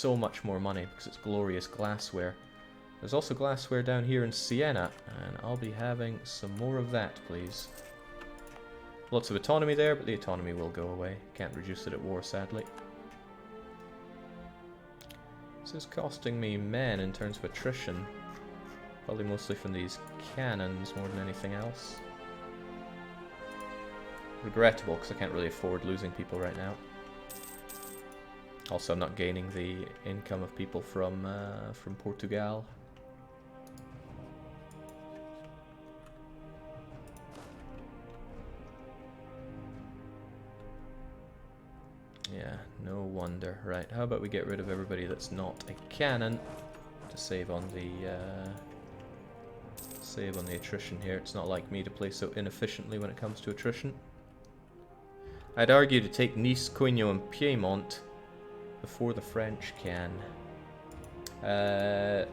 so much more money because it's glorious glassware. There's also glassware down here in Siena, and I'll be having some more of that, please. Lots of autonomy there, but the autonomy will go away. Can't reduce it at war, sadly. This is costing me men in terms of attrition. Probably mostly from these cannons more than anything else. Regrettable, because I can't really afford losing people right now. Also, I'm not gaining the income of people from Portugal. Yeah, no wonder. Right, how about we get rid of everybody that's not a cannon to save on the attrition here. It's not like me to play so inefficiently when it comes to attrition. I'd argue to take Nice, Coigno, and Piedmont before the French can.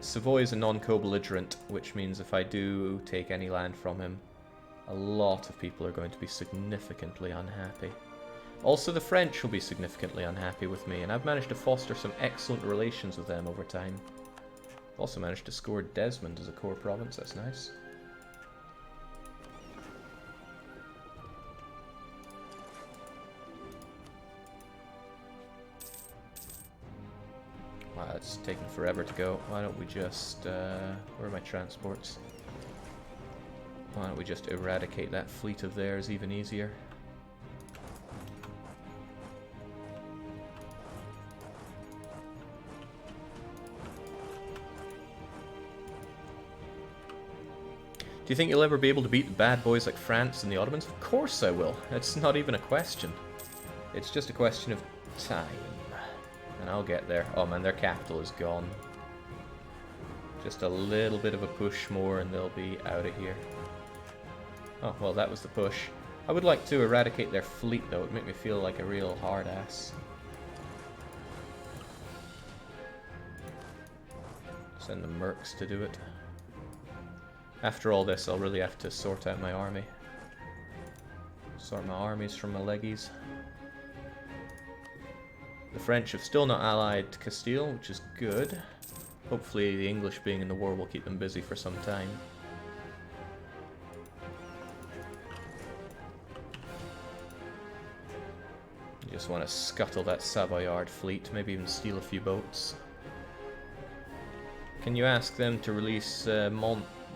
Savoy is a non-co-belligerent, which means if I do take any land from him, a lot of people are going to be significantly unhappy. Also, the French will be significantly unhappy with me, and I've managed to foster some excellent relations with them over time. I've also managed to score Desmond as a core province, that's nice. Wow, it's taking forever to go. Why don't we just, where are my transports? Why don't we just eradicate that fleet of theirs even easier? Do you think you'll ever be able to beat the bad boys like France and the Ottomans? Of course I will. It's not even a question. It's just a question of time. And I'll get there. Oh man, their capital is gone. Just a little bit of a push more and they'll be out of here. Oh, well that was the push. I would like to eradicate their fleet though. It would make me feel like a real hard ass. Send the mercs to do it. After all this, I'll really have to sort out my army. Sort my armies from my leggies. The French have still not allied Castile, which is good. Hopefully the English being in the war will keep them busy for some time. You just want to scuttle that Savoyard fleet, maybe even steal a few boats. Can you ask them to release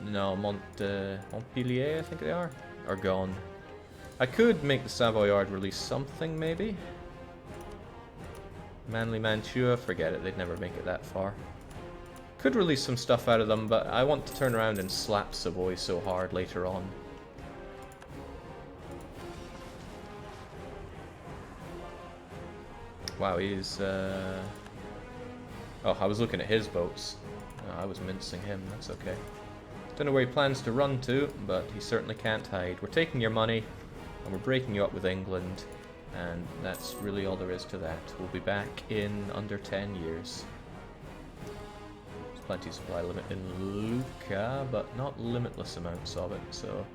Montpellier, I think they are gone. I could make the Savoyard release something, maybe. Manly Mantua, forget it, they'd never make it that far. Could release some stuff out of them, but I want to turn around and slap Savoy so hard later on. Wow, he's oh, I was looking at his boats. Oh, I was mincing him, that's okay. Don't know where he plans to run to, but he certainly can't hide. We're taking your money, and we're breaking you up with England, and that's really all there is to that. We'll be back in under 10 years. There's plenty of supply limit in Lucca, but not limitless amounts of it, so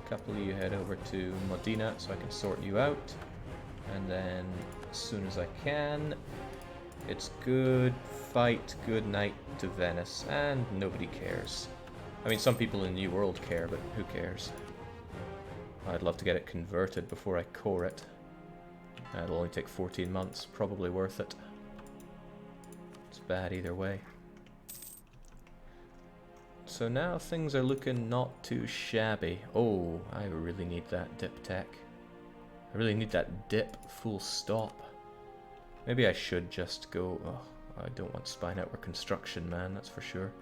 a couple of you head over to Modena so I can sort you out, and then as soon as I can, it's good fight, good night to Venice, and nobody cares. I mean, some people in the New World care, but who cares? I'd love to get it converted before I core it. It'll only take 14 months, probably worth it. It's bad either way. So now things are looking not too shabby. Oh, I really need that dip tech. I really need that dip full stop. Maybe I should just go... Oh, I don't want spy network construction, man, that's for sure.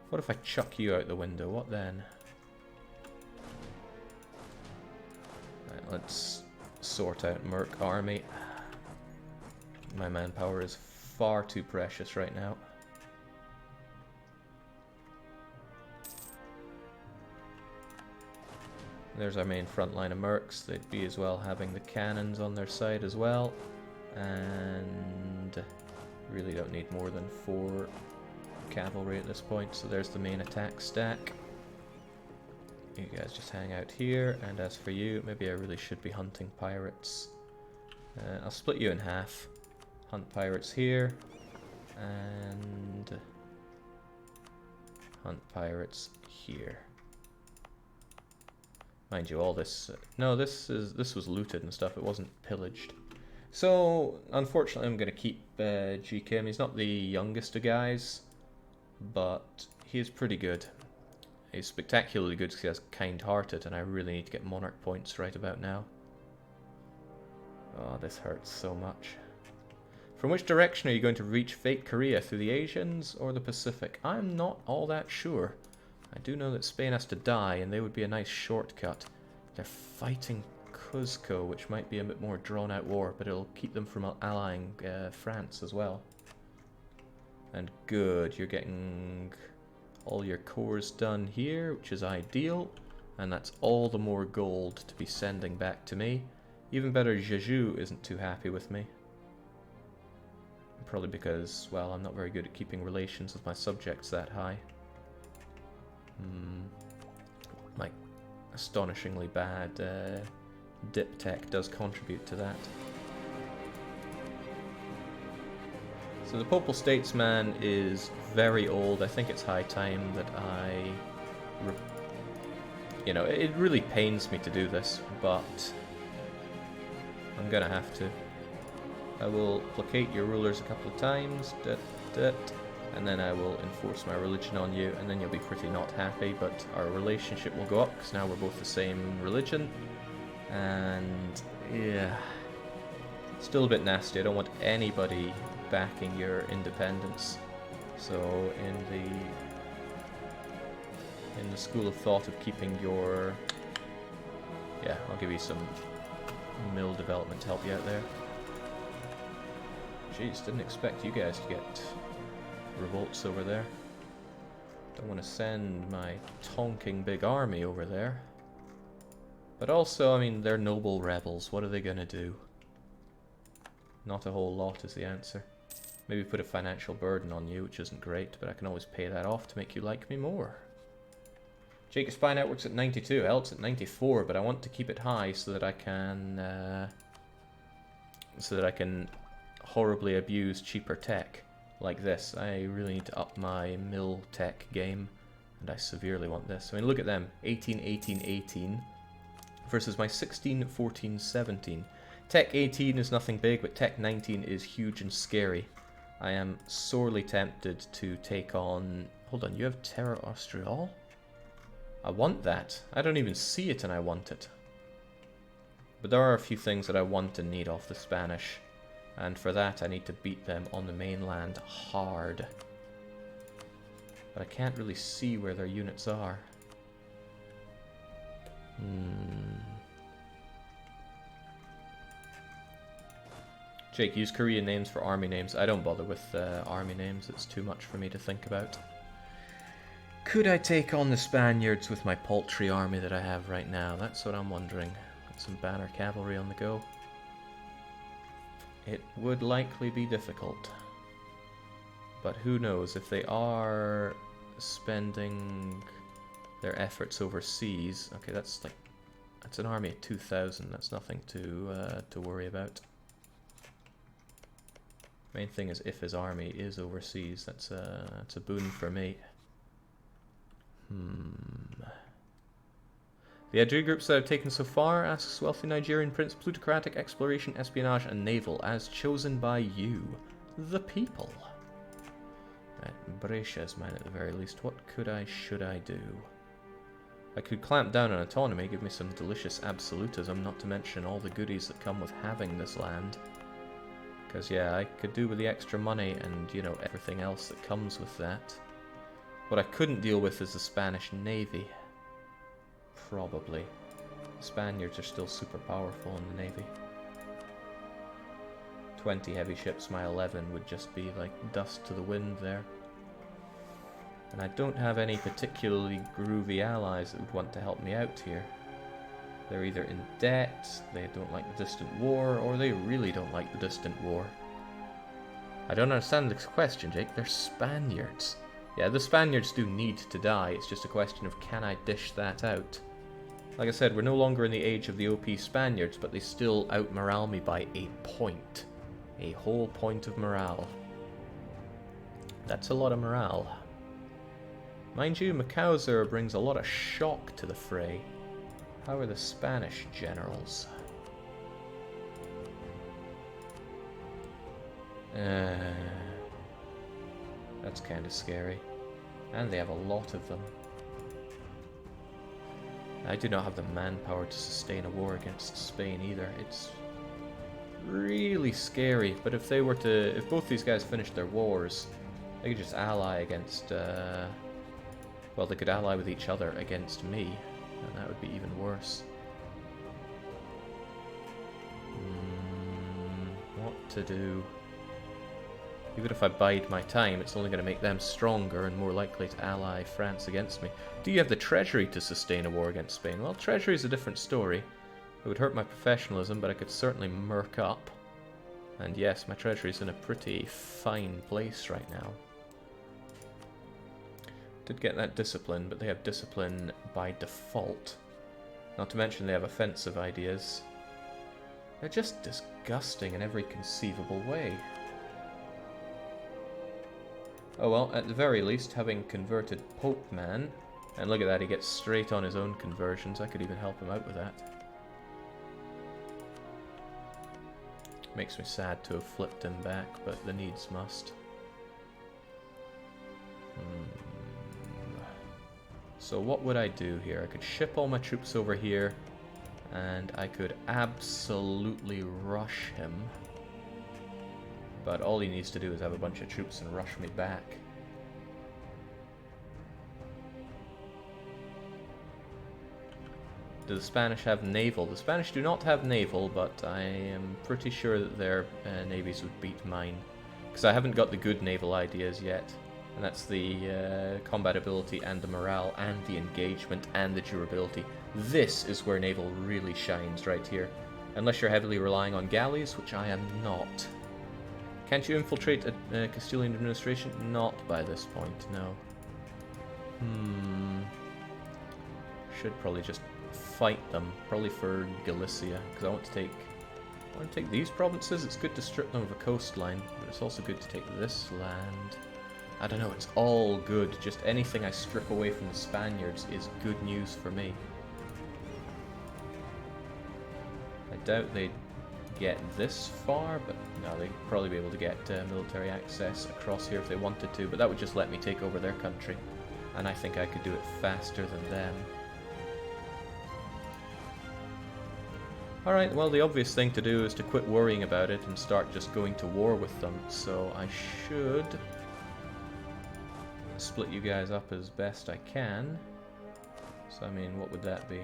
What if I chuck you out the window? What then? Right, let's sort out Merc Army. My manpower is far too precious right now. There's our main front line of Mercs. They'd be as well having the cannons on their side as well. And really don't need more than 4 cavalry at this point, so there's the main attack stack. You guys just hang out here, and as for you, maybe I really should be hunting pirates. I'll split you in half. Hunt pirates here, And hunt pirates here. Mind you, all this... no, this was looted and stuff. It wasn't pillaged. So, unfortunately, I'm going to keep G. Kim. He's not the youngest of guys, but he is pretty good. He's spectacularly good because he has kind-hearted, and I really need to get monarch points right about now. Oh, this hurts so much. From which direction are you going to reach Fate Korea? Through the Asians or the Pacific? I'm not all that sure. I do know that Spain has to die, and they would be a nice shortcut. They're fighting Cuzco, which might be a bit more drawn-out war, but it'll keep them from allying France as well. And good, you're getting all your cores done here, which is ideal, and that's all the more gold to be sending back to me. Even better, Jeju isn't too happy with me. Probably because, well, I'm not very good at keeping relations with my subjects that high. My astonishingly bad dip tech does contribute to that. So the Popal Statesman is very old. I think it's high time that I... you know, it really pains me to do this, but I'm gonna have to. I will placate your rulers a couple of times, and then I will enforce my religion on you, and then you'll be pretty not happy, but our relationship will go up, because now we're both the same religion, and yeah, still a bit nasty. I don't want anybody backing your independence, so in the school of thought of keeping your, yeah, I'll give you some mill development to help you out there. Jeez, didn't expect you guys to get revolts over there. Don't want to send my tonking big army over there. But also, I mean, they're noble rebels. What are they going to do? Not a whole lot is the answer. Maybe put a financial burden on you, which isn't great, but I can always pay that off to make you like me more. Jacob's Spy Network's at 92, Elt's at 94, but I want to keep it high so that I can horribly abuse cheaper tech like this. I really need to up my mill tech game, and I severely want this. I mean, look at them, 18, 18, 18 versus my 16, 14, 17. Tech 18 is nothing big, but Tech 19 is huge and scary. I am sorely tempted to take on... hold on, you have Terra Austral? I want that. I don't even see it and I want it. But there are a few things that I want and need off the Spanish. And for that I need to beat them on the mainland hard. But I can't really see where their units are. Jake, use Korean names for army names. I don't bother with army names. It's too much for me to think about. Could I take on the Spaniards with my paltry army that I have right now? That's what I'm wondering. Got some banner cavalry on the go. It would likely be difficult. But who knows, if they are spending their efforts overseas... okay, that's an army of 2,000, that's nothing to worry about. Main thing is if his army is overseas, that's a boon for me. The Adri groups that I've taken so far, asks wealthy Nigerian prince, plutocratic, exploration, espionage, and naval, as chosen by you, the people. Right, Brescia is mine at the very least. What should I do? I could clamp down on autonomy, give me some delicious absolutism, not to mention all the goodies that come with having this land. Because yeah, I could do with the extra money and, you know, everything else that comes with that. What I couldn't deal with is the Spanish Navy. Probably. The Spaniards are still super powerful in the Navy. 20 heavy ships, my 11 would just be like dust to the wind there. And I don't have any particularly groovy allies that would want to help me out here. They're either in debt, they don't like the distant war, or they really don't like the distant war. I don't understand this question, Jake. They're Spaniards. Yeah, the Spaniards do need to die. It's just a question of can I dish that out. Like I said, we're no longer in the age of the OP Spaniards, but they still out-morale me by a point. A whole point of morale. That's a lot of morale. Mind you, Macauser brings a lot of shock to the fray. How are the Spanish generals? That's kind of scary. And they have a lot of them. I do not have the manpower to sustain a war against Spain either. It's really scary. But if if both these guys finished their wars, they could just ally against, well, they could ally with each other against me, and that would be even worse. What to do? Even if I bide my time, it's only going to make them stronger and more likely to ally France against me. Do you have the treasury to sustain a war against Spain? Well, treasury is a different story. It would hurt my professionalism, but I could certainly murk up. And yes, my treasury is in a pretty fine place right now. Did get that discipline, but they have discipline by default. Not to mention they have offensive ideas. They're just disgusting in every conceivable way. Oh well, at the very least, having converted Pope Man, and look at that, he gets straight on his own conversions. I could even help him out with that. Makes me sad to have flipped him back, but the needs must. So what would I do here? I could ship all my troops over here, and I could absolutely rush him. But all he needs to do is have a bunch of troops and rush me back. Do the Spanish have naval? The Spanish do not have naval, but I am pretty sure that their navies would beat mine. Because I haven't got the good naval ideas yet. And that's the combat ability and the morale and the engagement and the durability. This is where naval really shines right here. Unless you're heavily relying on galleys, which I am not. Can't you infiltrate a Castilian administration? Not by this point, no. Should probably just fight them, probably for Galicia, because I want to take these provinces. It's good to strip them of a coastline, but it's also good to take this land. I don't know, it's all good. Just anything I strip away from the Spaniards is good news for me. I doubt they'd get this far, but no, they'd probably be able to get military access across here if they wanted to, but that would just let me take over their country, and I think I could do it faster than them. Alright, well, the obvious thing to do is to quit worrying about it and start just going to war with them, so I should split you guys up as best I can. So, I mean, what would that be?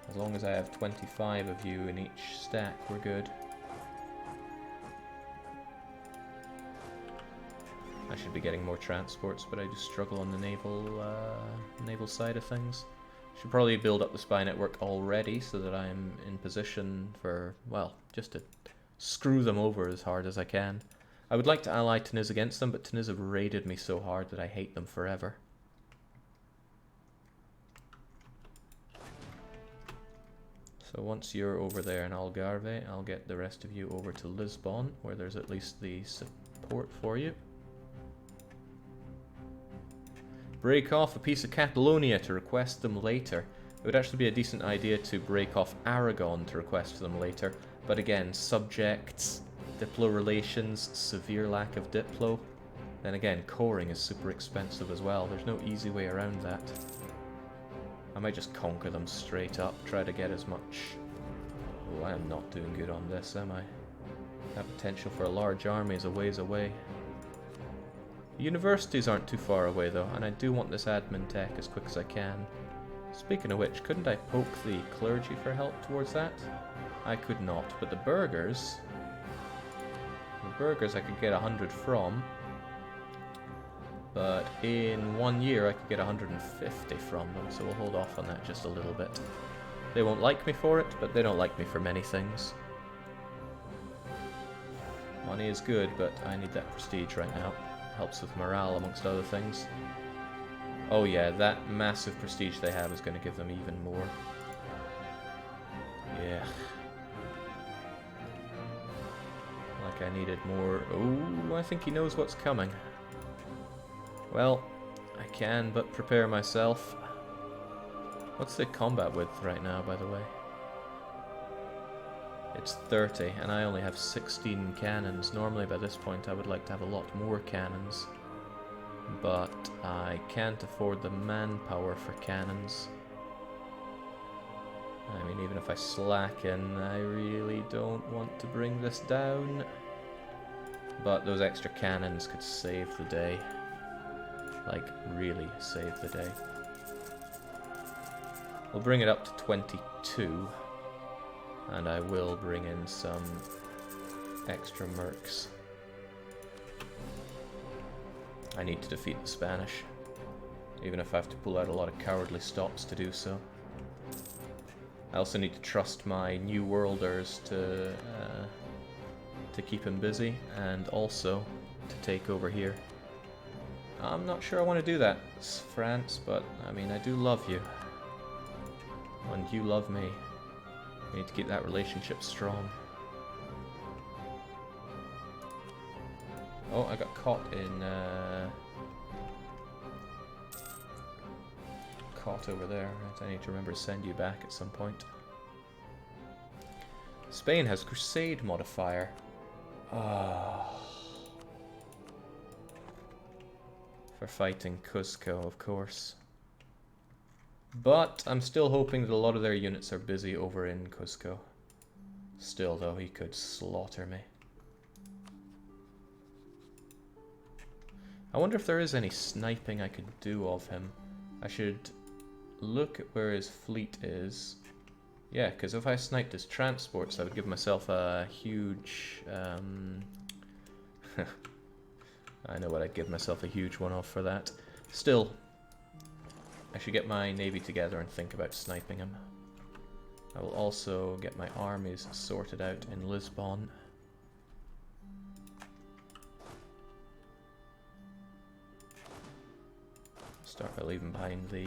As long as I have 25 of you in each stack, we're good. I should be getting more transports, but I just struggle on the naval side of things. Should probably build up the spy network already so that I'm in position for, well, just to screw them over as hard as I can. I would like to ally Tunis against them, but Tunis have raided me so hard that I hate them forever. So once you're over there in Algarve, I'll get the rest of you over to Lisbon, where there's at least the support for you. Break off a piece of Catalonia to request them later. It would actually be a decent idea to break off Aragon to request them later, but again, subjects, diplo relations, severe lack of diplo. Then again, coring is super expensive as well. There's no easy way around that. I might just conquer them straight up, try to get as much... Oh, I am not doing good on this, am I? That potential for a large army is a ways away. The universities aren't too far away though, and I do want this admin tech as quick as I can. Speaking of which, couldn't I poke the clergy for help towards that? I could not, but the burghers... The burghers I could get 100 from, but in 1 year I could get 150 from them, so we'll hold off on that just a little bit. They won't like me for it, but they don't like me for many things. Money is good, but I need that prestige right now. Helps with morale, amongst other things. Oh yeah, that massive prestige they have is going to give them even more. Yeah. Well, I like I needed more... Oh, I think he knows what's coming. Well, I can but prepare myself. What's the combat width right now, by the way? It's 30, and I only have 16 cannons. Normally by this point I would like to have a lot more cannons, but I can't afford the manpower for cannons. I mean, even if I slacken, I really don't want to bring this down. But those extra cannons could save the day. Like, really save the day. We'll bring it up to 22. And I will bring in some extra mercs. I need to defeat the Spanish. Even if I have to pull out a lot of cowardly stops to do so. I also need to trust my New Worlders to keep him busy, and also to take over here. I'm not sure I want to do that, France, but I mean, I do love you. And you love me. We need to keep that relationship strong. Oh, I got caught in... caught over there. I need to remember to send you back at some point. Spain has Crusade modifier. Oh. For fighting Cuzco, of course. But I'm still hoping that a lot of their units are busy over in Cuzco. Still, though, he could slaughter me. I wonder if there is any sniping I could do of him. I should look at where his fleet is. Yeah, because if I sniped his transports, I would give myself a huge... I know what I'd give myself a huge one-off for that. Still, I should get my navy together and think about sniping him. I will also get my armies sorted out in Lisbon. Start by leaving behind the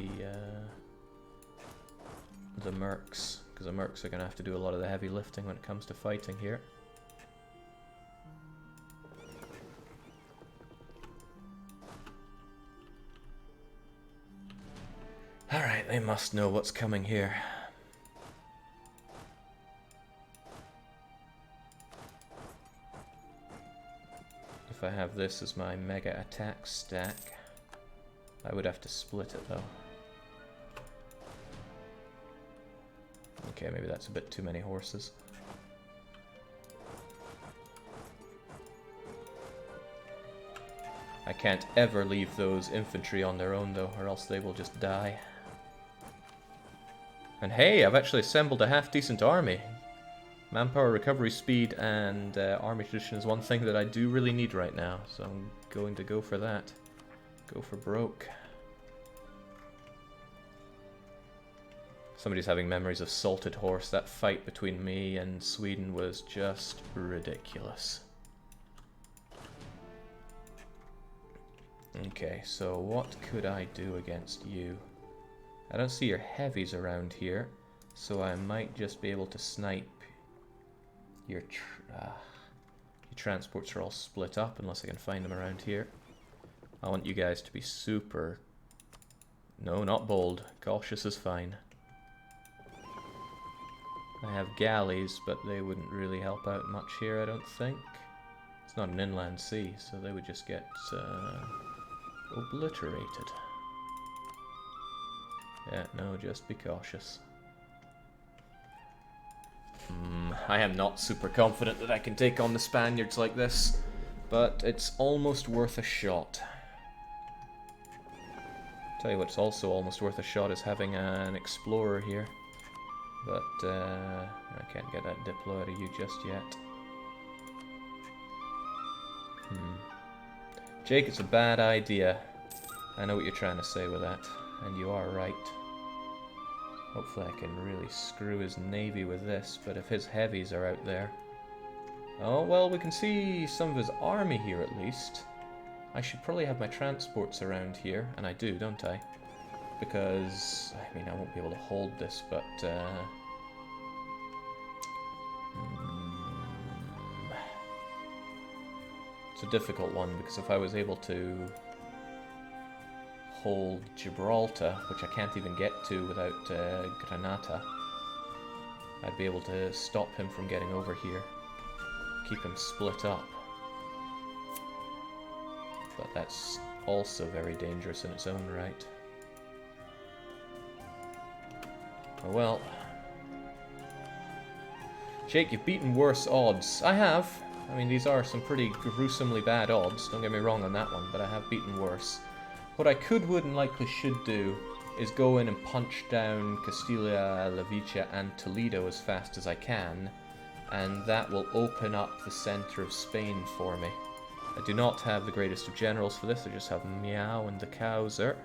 mercs, because the mercs are going to have to do a lot of the heavy lifting when it comes to fighting here. Alright, they must know what's coming here. If I have this as my mega attack stack, I would have to split it though. Okay, maybe that's a bit too many horses. I can't ever leave those infantry on their own though, or else they will just die. And hey, I've actually assembled a half-decent army. Manpower, recovery speed, and army tradition is one thing that I do really need right now, so I'm going to go for that. Go for broke. Somebody's having memories of Salted Horse. That fight between me and Sweden was just ridiculous. Okay, so what could I do against you? I don't see your heavies around here, so I might just be able to snipe your transports are all split up unless I can find them around here. I want you guys to be super... No, not bold. Cautious is fine. I have galleys, but they wouldn't really help out much here, I don't think. It's not an inland sea, so they would just get obliterated. Yeah, no, just be cautious. I am not super confident that I can take on the Spaniards like this, but it's almost worth a shot. Tell you what's also almost worth a shot is having an explorer here. But I can't get that Diplo out of you just yet. Jake, it's a bad idea. I know what you're trying to say with that, and you are right. Hopefully I can really screw his navy with this, but if his heavies are out there... Oh, well, we can see some of his army here at least. I should probably have my transports around here, and I do, don't I? Because, I mean, I won't be able to hold this, but... It's a difficult one, because if I was able to hold Gibraltar, which I can't even get to without Granada, I'd be able to stop him from getting over here. Keep him split up. But that's also very dangerous in its own right. Oh well. Jake, you've beaten worse odds. I have. I mean, these are some pretty gruesomely bad odds, don't get me wrong on that one, but I have beaten worse. What I could, would, and likely should do is go in and punch down Castilla, La Villa, and Toledo as fast as I can, and that will open up the center of Spain for me. I do not have the greatest of generals for this, I just have Miao and the Kauser,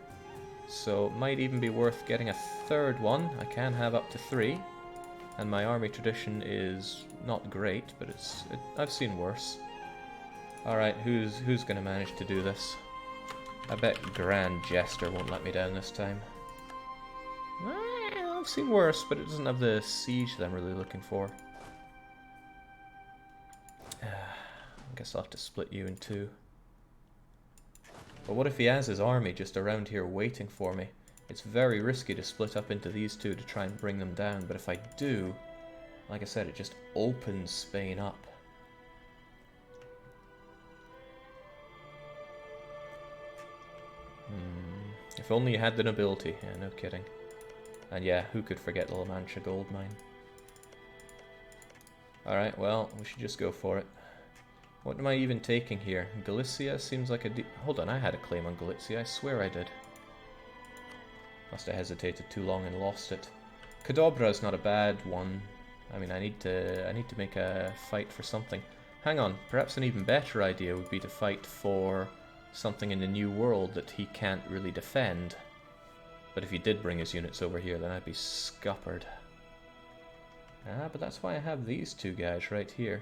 so it might even be worth getting a third one. I can have up to 3. And my army tradition is not great, but I've seen worse. Alright, who's going to manage to do this? I bet Grand Jester won't let me down this time. I've seen worse, but it doesn't have the siege that I'm really looking for. I guess I'll have to split you in 2. But what if he has his army just around here waiting for me? It's very risky to split up into these 2 to try and bring them down, but if I do, like I said, it just opens Spain up. If only you had the nobility. Yeah, no kidding. And yeah, who could forget the La Mancha gold mine? Alright, well, we should just go for it. What am I even taking here? Galicia seems like a hold on, I had a claim on Galicia, I swear I did. Must have hesitated too long and lost it. Cadobra is not a bad one. I mean, I need to make a fight for something. Hang on, perhaps an even better idea would be to fight for something in the New World that he can't really defend. But if he did bring his units over here, then I'd be scuppered. Ah, but that's why I have these 2 guys right here.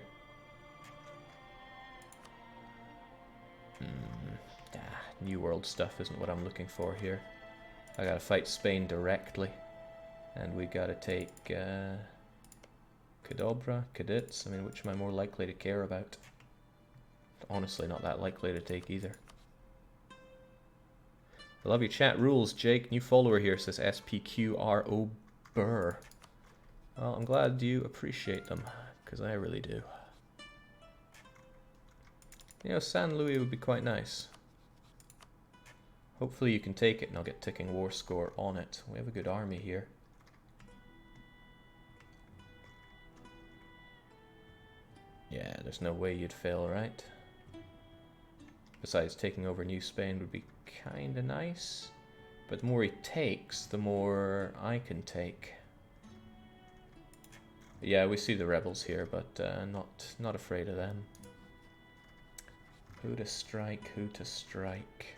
New World stuff isn't what I'm looking for here. I gotta fight Spain directly, and we gotta take Cadobra, Cadets. I mean, which am I more likely to care about? Honestly, not that likely to take either. I love your chat rules, Jake. New follower here says SPQRO Burr. Well, I'm glad you appreciate them, because I really do. You know, San Luis would be quite nice. Hopefully you can take it and I'll get ticking war score on it. We have a good army here. Yeah, there's no way you'd fail, right? Besides, taking over New Spain would be kinda nice. But the more he takes, the more I can take. Yeah, we see the rebels here, but not afraid of them. Who to strike, who to strike.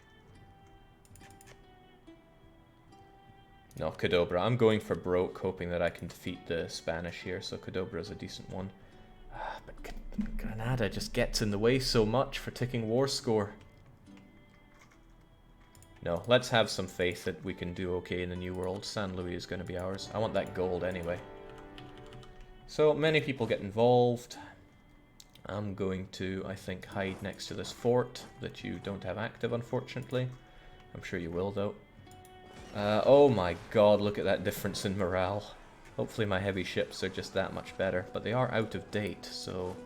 No, Cadobra. I'm going for broke, hoping that I can defeat the Spanish here, so Cadobra is a decent one. But Granada just gets in the way so much for ticking war score. No, let's have some faith that we can do okay in the New World. San Luis is going to be ours. I want that gold anyway. So, many people get involved. I'm going to, I think, hide next to this fort that you don't have active, unfortunately. I'm sure you will, though. Oh my god, look at that difference in morale. Hopefully my heavy ships are just that much better, but they are out of date, so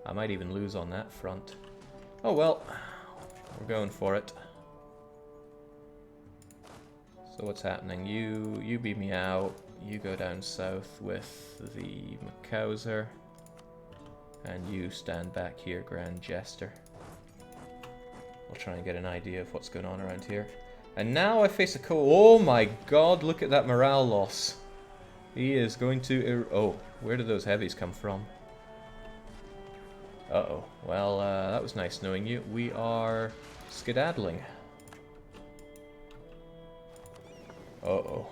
I might even lose on that front. Oh well, we're going for it. So what's happening? You beat me out, you go down south with the Makauser, and you stand back here, Grand Jester. We'll try and get an idea of what's going on around here. And now I face a oh my god, look at that morale loss. He is going to... oh, where did those heavies come from? Uh-oh. Well, that was nice knowing you. We are skedaddling. Uh-oh.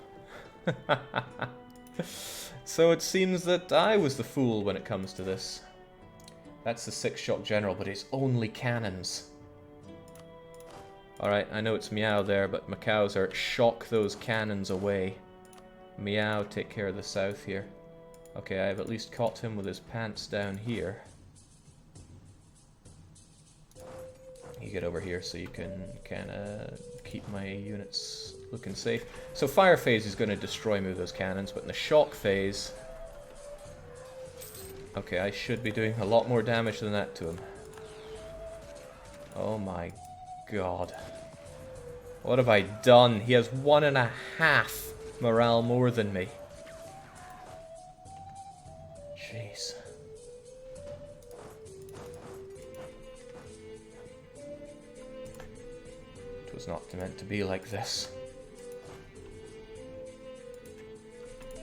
So it seems that I was the fool when it comes to this. That's the 6-shot general, but it's only cannons. Alright, I know it's Miao there, but Makauser, shock those cannons away. Miao, take care of the south here. Okay, I've at least caught him with his pants down here. you get over here so you can kind of keep my units looking safe. So fire phase is going to destroy me with those cannons, but in the shock phase... Okay, I should be doing a lot more damage than that to him. Oh my god. What have I done? He has 1.5 morale more than me. Jeez. It was not meant to be like this.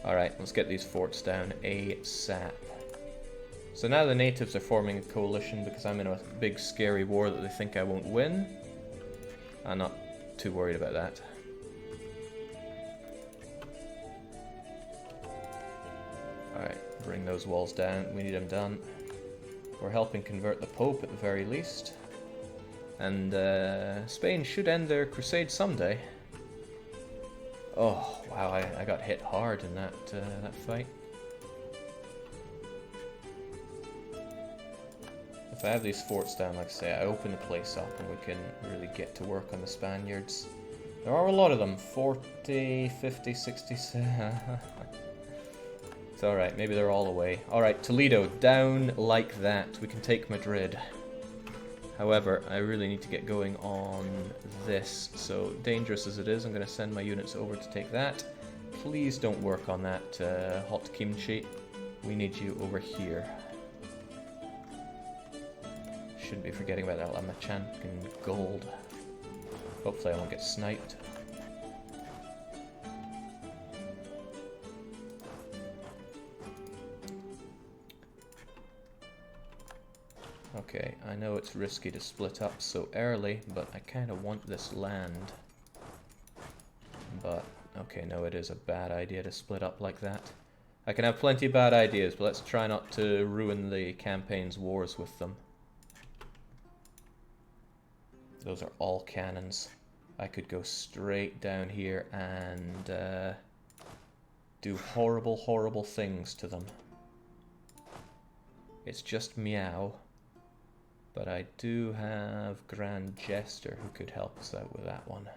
Alright, let's get these forts down ASAP. So now the natives are forming a coalition because I'm in a big scary war that they think I won't win. I'm not too worried about that. Alright, bring those walls down. We need them done. We're helping convert the Pope at the very least. And Spain should end their crusade someday. Oh, wow, I got hit hard in that fight. If I have these forts down, like I say, I open the place up and we can really get to work on the Spaniards. There are a lot of them. 40, 50, 60... It's alright, maybe they're all away. Alright, Toledo, down like that. We can take Madrid. However, I really need to get going on this. So, dangerous as it is, I'm going to send my units over to take that. Please don't work on that hot kimchi. We need you over here. Shouldn't be forgetting about that. I'm a champion gold. Hopefully I won't get sniped. Okay, I know it's risky to split up so early, but I kind of want this land. But, okay, no, it is a bad idea to split up like that. I can have plenty of bad ideas, but let's try not to ruin the campaign's wars with them. Those are all cannons. I could go straight down here and do horrible, horrible things to them. It's just meow. But I do have Grand Jester who could help us out with that one.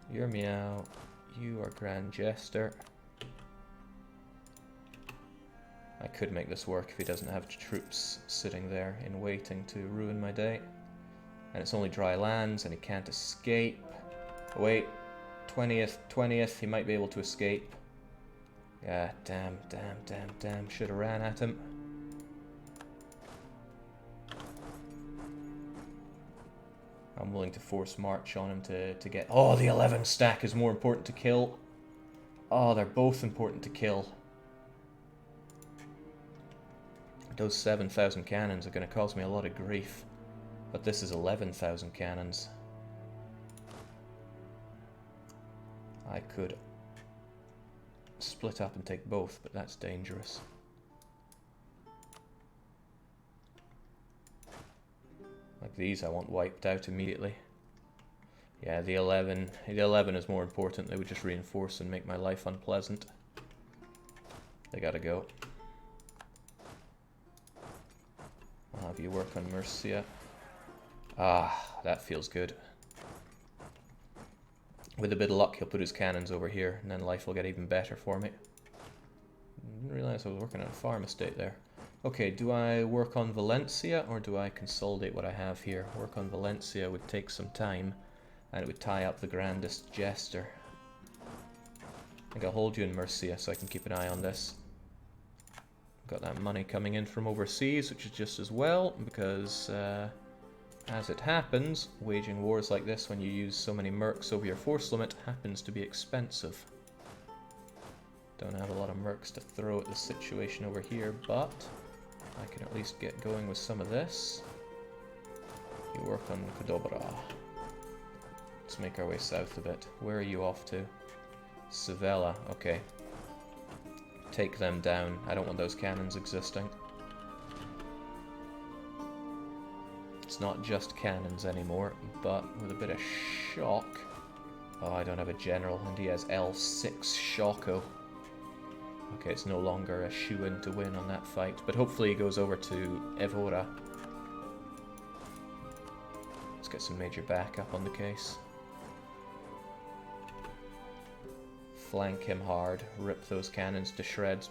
You're meow. You are Grand Jester. I could make this work if he doesn't have troops sitting there in waiting to ruin my day. And it's only dry lands and he can't escape. Oh, wait, 20th, he might be able to escape. Yeah, damn, should have ran at him. I'm willing to force march on him to get... Oh, the 11 stack is more important to kill. Oh, they're both important to kill. Those 7,000 cannons are going to cause me a lot of grief. But this is 11,000 cannons. I could split up and take both, but that's dangerous. Like these I want wiped out immediately. Yeah, the 11 is more important. They would just reinforce and make my life unpleasant. They gotta go. I'll have you work on Murcia. Ah, that feels good. With a bit of luck, he'll put his cannons over here, and then life will get even better for me. Didn't realize I was working on a farm estate there. Okay, do I work on Valencia, or do I consolidate what I have here? Work on Valencia would take some time, and it would tie up the Grandest Jester. I think I'll hold you in Murcia so I can keep an eye on this. Got that money coming in from overseas, which is just as well, because... as it happens, waging wars like this when you use so many mercs over your force limit happens to be expensive. Don't have a lot of mercs to throw at the situation over here, but I can at least get going with some of this. You work on Codobra. Let's make our way south a bit. Where are you off to? Sevilla, okay. Take them down. I don't want those cannons existing. It's not just cannons anymore, but with a bit of shock, Oh, I don't have a general, and he has L6 Shoko. Okay, it's no longer a shoo-in to win on that fight, but hopefully he goes over to Evora. Let's get some major backup on the case. Flank him hard, rip those cannons to shreds